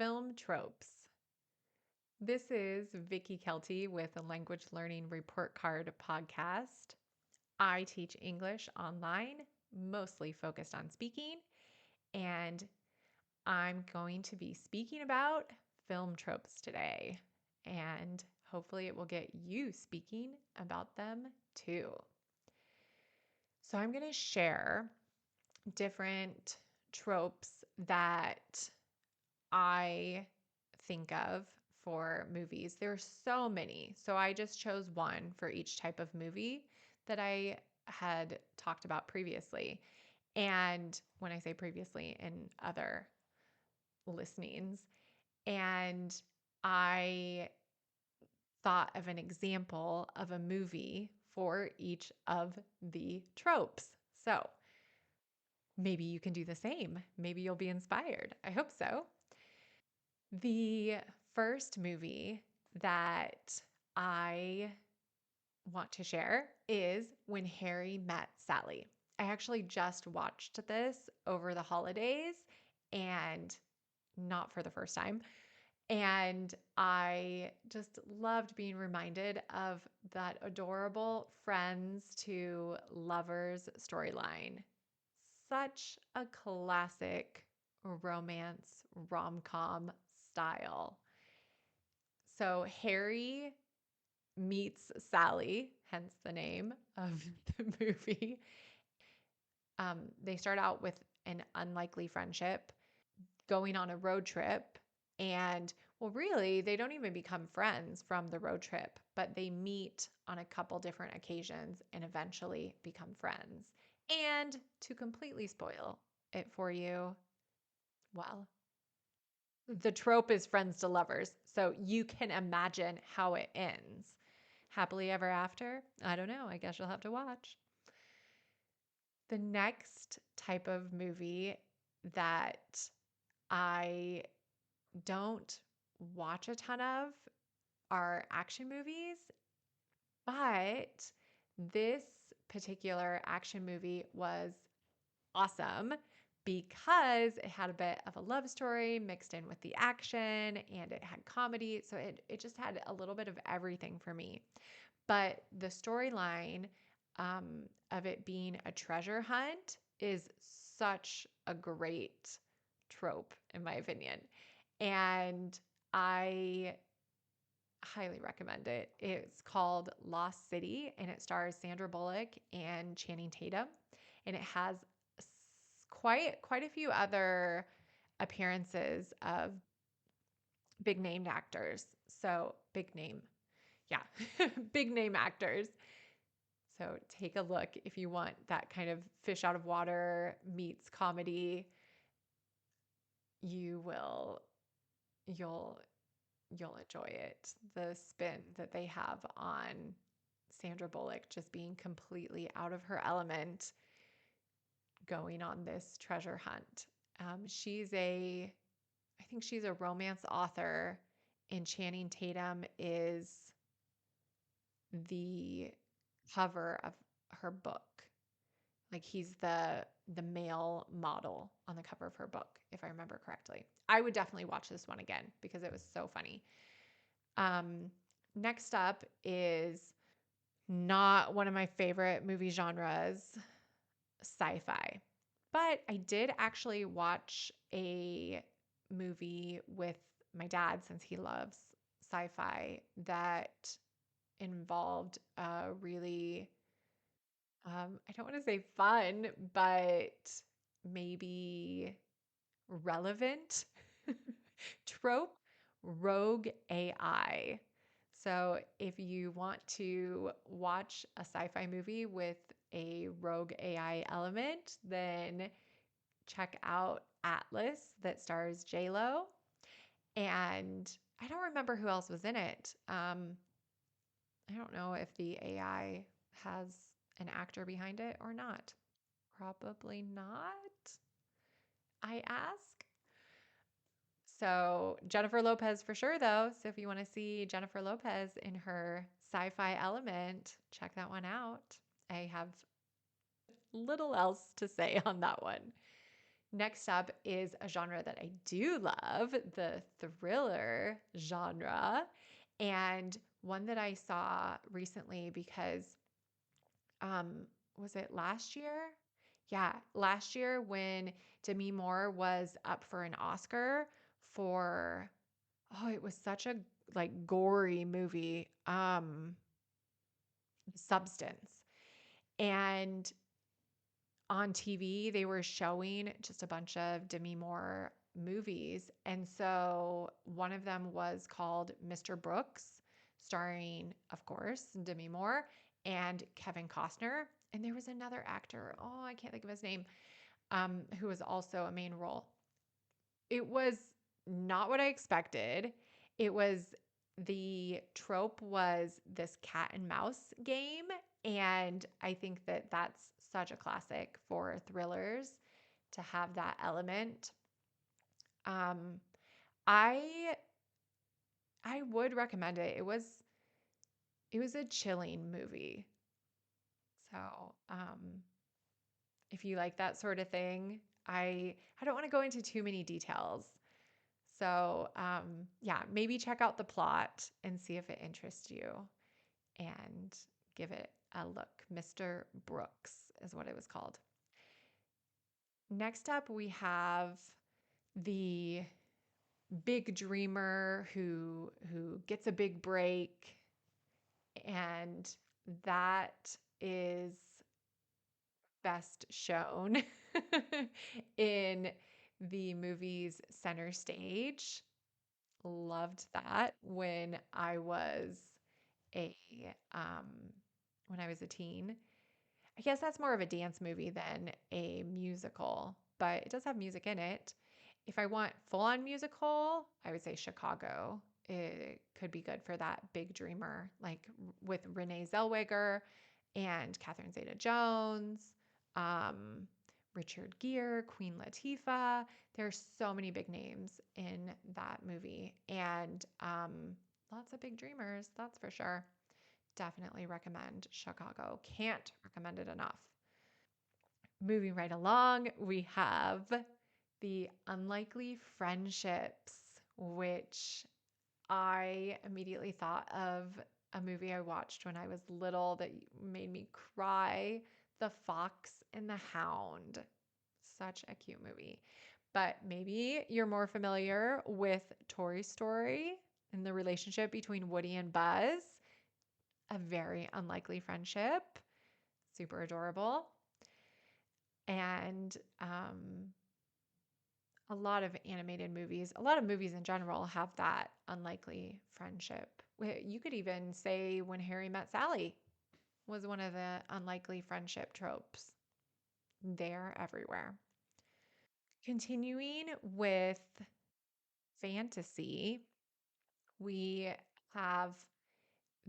Film Tropes. This is Vicky Kelty with a Language Learning Report Card podcast. I teach English online, mostly focused on speaking, and I'm going to be speaking about film tropes today, and hopefully it will get you speaking about them too. So I'm going to share different tropes that I think of for movies. There's so many. So I just chose one for each type of movie that I had talked about previously. And when I say previously, in other listenings. And I thought of an example of a movie for each of the tropes. So maybe you can do the same. Maybe you'll be inspired. I hope so. The first movie that I want to share is When Harry Met Sally. I actually just watched this over the holidays and not for the first time. And I just loved being reminded of that adorable friends to lovers storyline. Such a classic romance rom-com style. So Harry meets Sally, hence the name of the movie. They start out with an unlikely friendship, going on a road trip. And well, really, they don't even become friends from the road trip, but they meet on a couple different occasions and eventually become friends. And to completely spoil it for you, well, the trope is friends to lovers. So you can imagine how it ends. Happily ever after? I don't know. I guess you'll have to watch. The next type of movie that I don't watch a ton of are action movies, but this particular action movie was awesome because it had a bit of a love story mixed in with the action and it had comedy. So it just had a little bit of everything for me. But the storyline of it being a treasure hunt is such a great trope, in my opinion. And I highly recommend it. It's called Lost City and it stars Sandra Bullock and Channing Tatum. And it has quite a few other appearances of big named actors. So big name. Yeah. Big name actors. So take a look if you want that kind of fish out of water meets comedy. You'll enjoy it. The spin that they have on Sandra Bullock just being completely out of her element going on this treasure hunt. I think she's a romance author, and Channing Tatum is the cover of her book. Like he's the male model on the cover of her book, if I remember correctly. I would definitely watch this one again because it was so funny. Next up is not one of my favorite movie genres, sci-fi. But I did actually watch a movie with my dad since he loves sci-fi that involved a really, I don't want to say fun, but maybe relevant trope, rogue AI. So if you want to watch a sci-fi movie with a rogue AI element, then check out Atlas that stars J-Lo. And I don't remember who else was in it. I don't know if the AI has an actor behind it or not. Probably not, I ask. So Jennifer Lopez for sure, though. So if you want to see Jennifer Lopez in her sci-fi element, check that one out. I have little else to say on that one. Next up is a genre that I do love, the thriller genre, and one that I saw recently because was it last year? Yeah, last year when Demi Moore was up for an Oscar for it was such a like gory movie, Substance. And on TV, they were showing just a bunch of Demi Moore movies. And so one of them was called Mr. Brooks, starring, of course, Demi Moore and Kevin Costner. And there was another actor, oh, I can't think of his name, who was also a main role. It was not what I expected. It was the trope was this cat and mouse game. And I think that that's such a classic for thrillers to have that element. Um, I I would recommend it. It was a chilling movie. So if you like that sort of thing, I don't want to go into too many details. So, yeah, maybe check out the plot and see if it interests you and give it a look. Mr. Brooks is what it was called. Next up, we have the big dreamer who gets a big break, and that is best shown in the movie's Center Stage. Loved that a when I was a teen. I guess that's more of a dance movie than a musical, but it does have music in it. If I want full on musical, I would say Chicago. It could be good for that big dreamer, like with Renee Zellweger and Catherine Zeta Jones, um, Richard Gere, Queen Latifah. There's so many big names in that movie, and lots of big dreamers, that's for sure. Definitely recommend Chicago. Can't recommend it enough. Moving right along, we have the unlikely friendships, which I immediately thought of a movie I watched when I was little that made me cry, The Fox and the Hound. Such a cute movie. But maybe you're more familiar with Toy Story and the relationship between Woody and Buzz, a very unlikely friendship, super adorable. And a lot of animated movies, a lot of movies in general have that unlikely friendship. You could even say When Harry Met Sally was one of the unlikely friendship tropes. They're everywhere. Continuing with fantasy, we have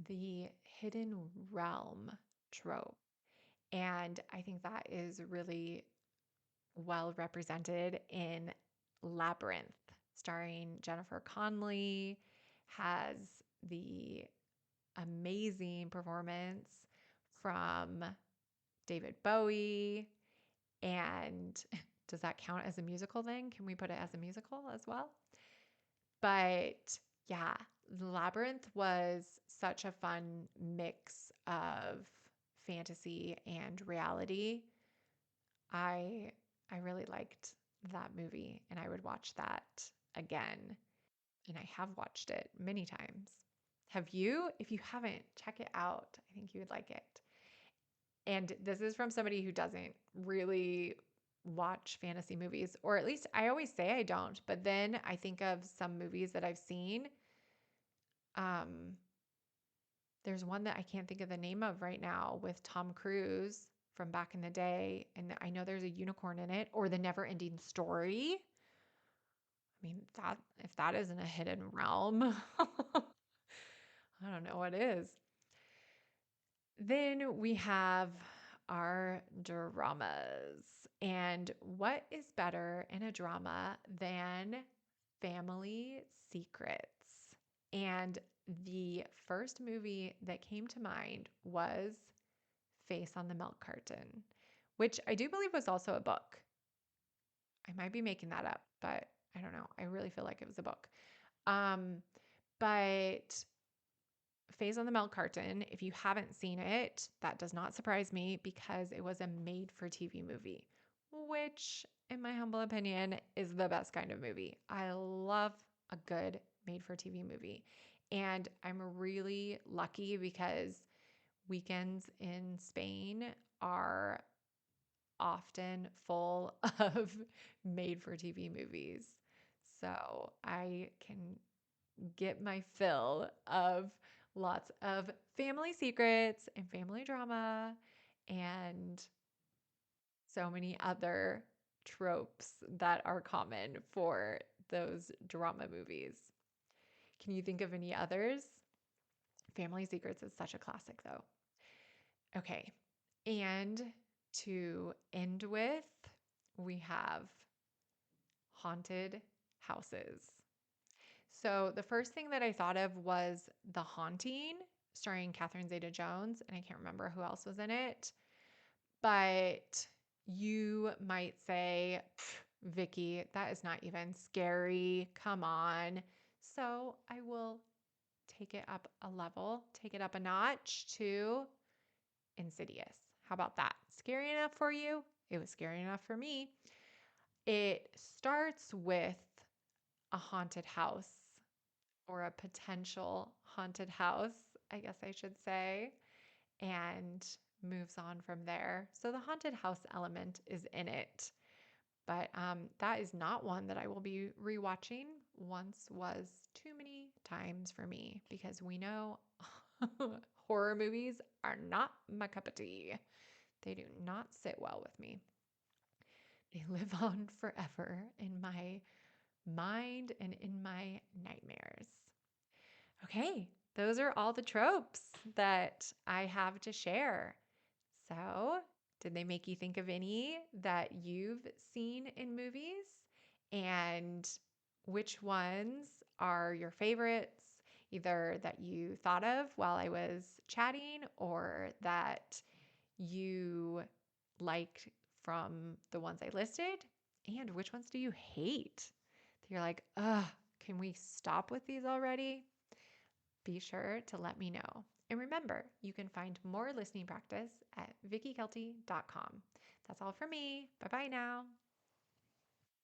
the hidden realm trope. And I think that is really well represented in Labyrinth, starring Jennifer Connelly, has the amazing performance from David Bowie. And does that count as a musical then? Can we put it as a musical as well? But yeah, Labyrinth was such a fun mix of fantasy and reality. I I really liked that movie and I would watch that again. And I have watched it many times. Have you? If you haven't, check it out. I think you would like it. And this is from somebody who doesn't really watch fantasy movies, or at least I always say I don't, but then I think of some movies that I've seen. Um, there's one that I can't think of the name of right now with Tom Cruise from back in the day, and I know there's a unicorn in it, or The Never Ending Story. I mean, that if that isn't a hidden realm, I don't know what is. Then we have our dramas. And what is better in a drama than family secrets? And the first movie that came to mind was Face on the Milk Carton, which I do believe was also a book. I might be making that up, but I don't know. I really feel like it was a book. Um, but Phase on the Milk Carton, if you haven't seen it, that does not surprise me because it was a made for TV movie, which, in my humble opinion, is the best kind of movie. I love a good made for TV movie. And I'm really lucky because weekends in Spain are often full of made for TV movies. So I can get my fill of lots of family secrets and family drama and so many other tropes that are common for those drama movies. Can you think of any others? Family Secrets is such a classic, though. Okay. And to end with, we have haunted houses. So the first thing that I thought of was The Haunting, starring Catherine Zeta-Jones, and I can't remember who else was in it. But you might say, Vicky, that is not even scary. Come on. So I will take it up a level, take it up a notch to Insidious. How about that? Scary enough for you? It was scary enough for me. It starts with a haunted house or a potential haunted house, I guess I should say, and moves on from there. So the haunted house element is in it. But that is not one that I will be rewatching. Once was too many times for me because we know horror movies are not my cup of tea. They do not sit well with me. They live on forever in my mind and in my nightmares. Okay, those are all the tropes that I have to share. So, did they make you think of any that you've seen in movies? And which ones are your favorites, either that you thought of while I was chatting or that you liked from the ones I listed? And which ones do you hate? That you're like, ugh, can we stop with these already? Be sure to let me know. And remember, you can find more listening practice at vickykelty.com. That's all for me. Bye bye now.